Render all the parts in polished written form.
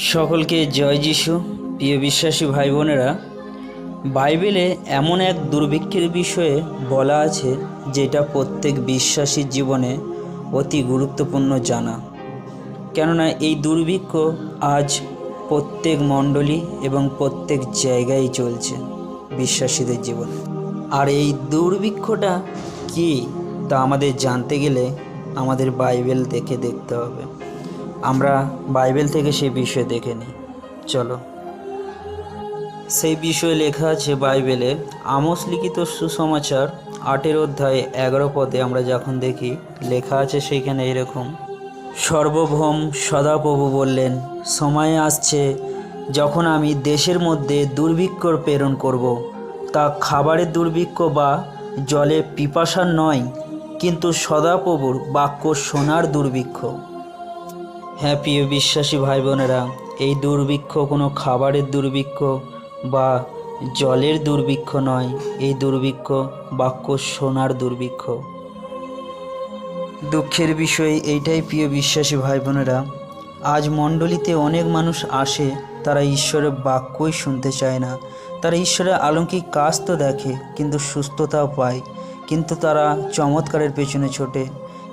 সকলকে জয় যিশু। প্রিয় বিশ্বাসী ভাই বোনেরা, বাইবেলে এমন এক দুর্ভিক্ষের বিষয়ে বলা আছে যেটা প্রত্যেক বিশ্বাসীর জীবনে অতি গুরুত্বপূর্ণ জানা। কেননা এই দুর্ভিক্ষ আজ প্রত্যেক মণ্ডলী এবং প্রত্যেক জায়গায় চলছে বিশ্বাসীদের জীবনে। আর এই দুর্ভিক্ষটা কী তা আমাদের জানতে গেলে আমাদের বাইবেল দেখতে হবে। আমরা বাইবেল থেকে সেই বিষয় দেখে নিই। চলো, সেই বিষয়ে লেখা আছে বাইবেলে আমোস লিখিত সুসমাচার 8 অধ্যায় 11 পদে। আমরা যখন দেখি লেখা আছে সেইখানে এরকম: সর্বভৌম সদাপ্রভু বললেন, সময় আসছে যখন আমি দেশের মধ্যে দুর্ভিক্ষ প্রেরণ করব। তা খাবারের দুর্ভিক্ষ বা জলে পিপাসার নয়, কিন্তু সদাপ্রভুর বাক্য শোনার দুর্ভিক্ষ। হ্যাঁ প্রিয় বিশ্বাসী ভাই বোনেরা, এই দুর্ভিক্ষ কোনো খাবারের দুর্ভিক্ষ বা জলের দুর্ভিক্ষ নয়, এই দুর্ভিক্ষ বাক্য শোনার দুর্ভিক্ষ। দুঃখের বিষয় এইটাই প্রিয় বিশ্বাসী ভাই বোনেরা, আজ মণ্ডলীতে অনেক মানুষ আসে, তারা ঈশ্বরের বাক্যই শুনতে চায় না। তারা ঈশ্বরের অলৌকিক কাজ তো দেখে, কিন্তু সুস্থতাও পায়, কিন্তু তারা চমৎকারের পেছনে ছোটে।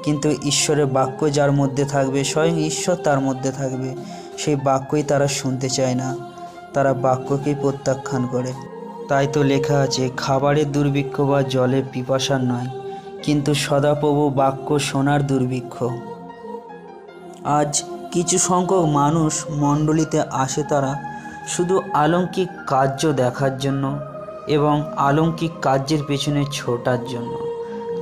কিন্তু ঈশ্বরের বাক্য যার মধ্যে থাকবে, স্বয়ং ঈশ্বর তার মধ্যে থাকবে, সেই বাক্যই তারা শুনতে চায় না, তারা বাক্যকেই প্রত্যাখ্যান করে। তাই তো লেখা আছে, খাবারের দুর্ভিক্ষ বা জলের পিপাসার নয়, কিন্তু সদাপ্রভু বাক্য শোনার দুর্ভিক্ষ। আজ কিছু সংখ্যক মানুষ মণ্ডলীতে আসে, তারা শুধু অলৌকিক কার্য দেখার জন্য এবং অলৌকিক কার্যের পেছনে ছোটার জন্য।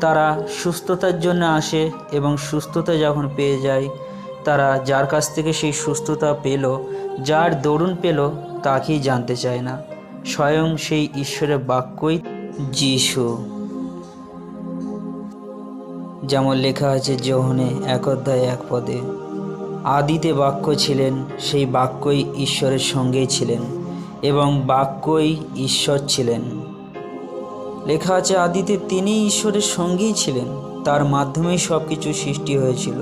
তারা সুস্থতার জন্য আসে এবং সুস্থতা যখন পেয়ে যায়, তারা যার কাছ থেকে সেই সুস্থতা পেল, যার দরুন পেল, তাকেই জানতে চায় না, স্বয়ং সেই ঈশ্বরের বাক্যই যিশু। যেমন লেখা আছে যোহনে 1 অধ্যায় 1 পদে, আদিতে বাক্য ছিলেন, সেই বাক্যই ঈশ্বরের সঙ্গেই ছিলেন এবং বাক্যই ঈশ্বর ছিলেন। লেখা আছে আদিতে তিনি ঈশ্বরের সঙ্গেই ছিলেন, তার মাধ্যমেই সব কিছু সৃষ্টি হয়েছিল।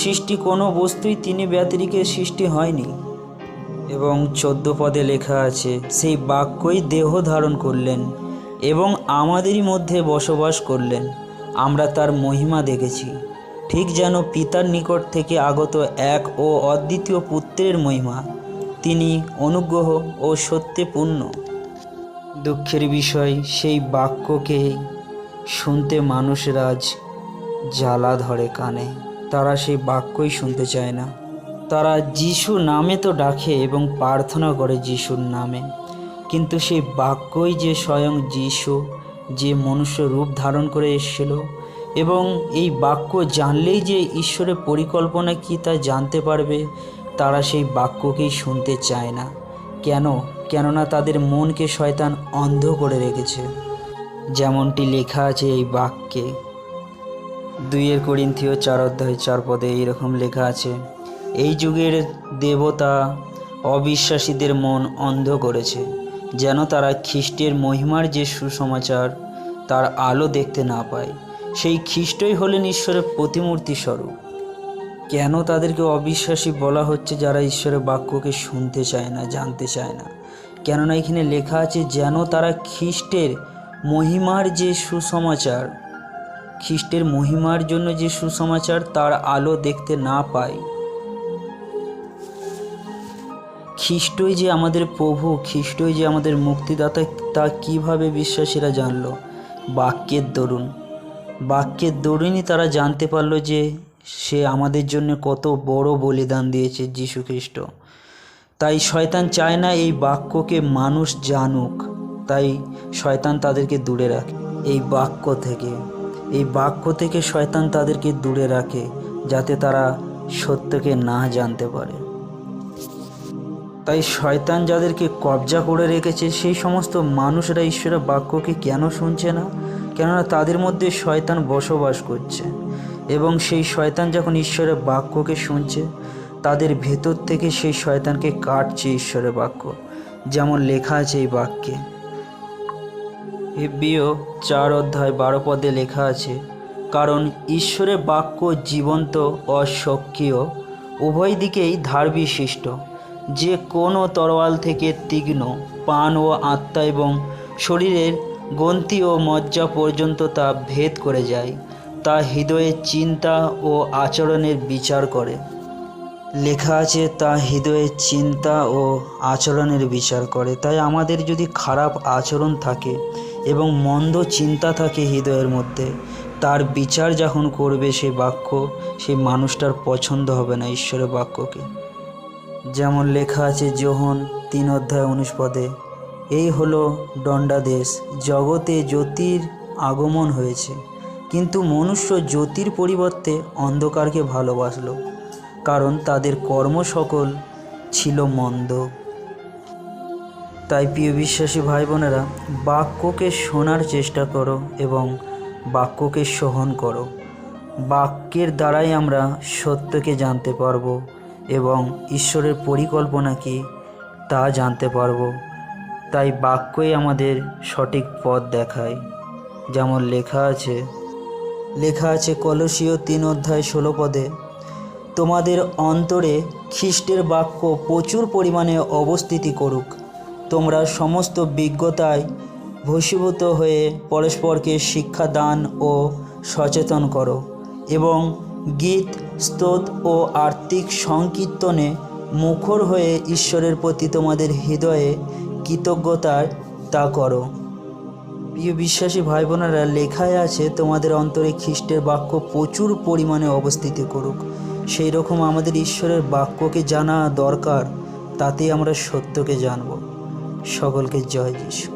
সৃষ্টি কোনো বস্তুই তিনি ব্যতিরেকে সৃষ্টি হয়নি। এবং 14 পদে লেখা আছে, সেই বাক্যই দেহ ধারণ করলেন এবং আমাদেরই মধ্যে বসবাস করলেন। আমরা তার মহিমা দেখেছি, ঠিক যেন পিতার নিকট থেকে আগত এক ও অদ্বিতীয় পুত্রের মহিমা। তিনি অনুগ্রহ ও সত্যে পূর্ণ। দুঃখের বিষয়, সেই বাক্যকে শুনতে মানুষের আজ জ্বালা ধরে কানে, তারা সেই বাক্যই শুনতে চায় না। তারা যিশু নামে তো ডাকে এবং প্রার্থনা করে যিশুর নামে, কিন্তু সেই বাক্যই যে স্বয়ং যিশু, যে মনুষ্য রূপ ধারণ করে এসেছিল, এবং এই বাক্য জানলেই যে ঈশ্বরের পরিকল্পনা কী তা জানতে পারবে, তারা সেই বাক্যকেই শুনতে চায় না। কেননা তাদের মনকে শয়তান অন্ধ করে রেখেছে। যেমনটি লেখা আছে এই বাক্যে 2 করিন্থীয় 4 অধ্যায় 4 পদে এইরকম লেখা আছে, এই যুগের দেবতা অবিশ্বাসীদের মন অন্ধ করেছে, যেন তারা খ্রিস্টের মহিমার যে সুসমাচার তার আলো দেখতে না পায়। সেই খ্রিস্টই হলেন ঈশ্বরের প্রতিমূর্তি স্বরূপ। কেন তাদেরকে অবিশ্বাসী বলা হচ্ছে? যারা ঈশ্বরের বাক্যকে শুনতে চায় না, জানতে চায় না। কেননা এখানে লেখা আছে, যেন তারা খ্রিস্টের মহিমার যে সুসমাচার, খ্রিস্টের মহিমার জন্য যে সুসমাচার তার আলো দেখতে না পায়। খ্রিস্টই যে আমাদের প্রভু, খ্রিস্টই যে আমাদের মুক্তিদাতা, তা কিভাবে বিশ্বাসীরা জানলো? বাক্যের দরুন। বাক্যের দরুনই তারা জানতে পারলো যে সে আমাদের জন্য কত বড় বলিদান দিয়েছে যীশু খ্রিস্ট। তাই শয়তান চায় না এই বাক্যকে মানুষ জানুক, তাই শয়তান তাদেরকে দূরে রাখে এই বাক্য থেকে। এই বাক্য থেকে শয়তান তাদেরকে দূরে রাখে, যাতে তারা সত্যকে না জানতে পারে। তাই শয়তান যাদেরকে কবজা করে রেখেছে, সেই সমস্ত মানুষরা ঈশ্বরের বাক্যকে কেন শুনছে না? কেননা তাদের মধ্যে শয়তান বসবাস করছে, এবং সেই শয়তান যখন ঈশ্বরের বাক্যকে শুনছে, তাদের ভেতর থেকে সেই শয়তানকে কাটছে ঈশ্বরের বাক্য। যেমন লেখা আছে এই বাক্যে হেব্রিয় 4 অধ্যায় 12 পদে লেখা আছে, কারণ ঈশ্বরের বাক্য জীবন্ত ও সক্রিয়, উভয় দিকেই ধারবিশিষ্ট, যে কোনো তরোয়াল থেকে তীক্ষ্ণ, প্রাণ ও আত্মা এবং শরীরের গ্রন্থি ও মজ্জা পর্যন্ত তা ভেদ করে যায়। তা হৃদয়ের চিন্তা ও আচরণের বিচার করে। লেখা আছে তা হৃদয়ের চিন্তা ও আচরণের বিচার করে। তাই আমাদের যদি খারাপ আচরণ থাকে এবং মন্দ চিন্তা থাকে হৃদয়ের মধ্যে, তার বিচার যখন করবে সেই বাক্য, সেই মানুষটার পছন্দ হবে না ঈশ্বরের বাক্যকে। যেমন লেখা আছে যোহন 3:19 এই হলো দণ্ডাদেশ, জগতে জ্যোতির আগমন হয়েছে, কিন্তু মনুষ্য জ্যোতির পরিবর্তে অন্ধকারকে ভালোবাসল, কারণ তাদের কর্ম সকল ছিল মন্দ। তাই প্রিয় বিশ্বাসী ভাই বোনেরা, বাক্যকে শোনার চেষ্টা করো এবং বাক্যকে সহন করো। বাক্যের দ্বারাই আমরা সত্যকে জানতে পারবো এবং ঈশ্বরের পরিকল্পনা কি তা জানতে পারবো। তাই বাক্যই আমাদের সঠিক পথ দেখায়। যেমন লেখা আছে কলসীয় 3:16 তোমাদের অন্তরে খ্রিস্টের বাক্য প্রচুর পরিমাণে অবস্থিতি করুক। তোমরা সমস্ত বিজ্ঞতায় ভূষীভূত হয়ে পরস্পরকে শিক্ষাদান ও সচেতন করো এবং গীত, স্তোত্র ও আর্তিক সংকীর্তনে মুখর হয়ে ঈশ্বরের প্রতি তোমাদের হৃদয়ে কৃতজ্ঞতার তা করো। প্রিয় বিশ্বাসী ভাই বোনেরা, লেখায় আছে তোমাদের অন্তরে খ্রিস্টের বাক্য প্রচুর পরিমাণে অবস্থিতি করুক। সেই রকম আমাদের ঈশ্বরের বাক্যকে জানা দরকার, তাতেই আমরা সত্যকে জানব। সকলকে জয় যিশু।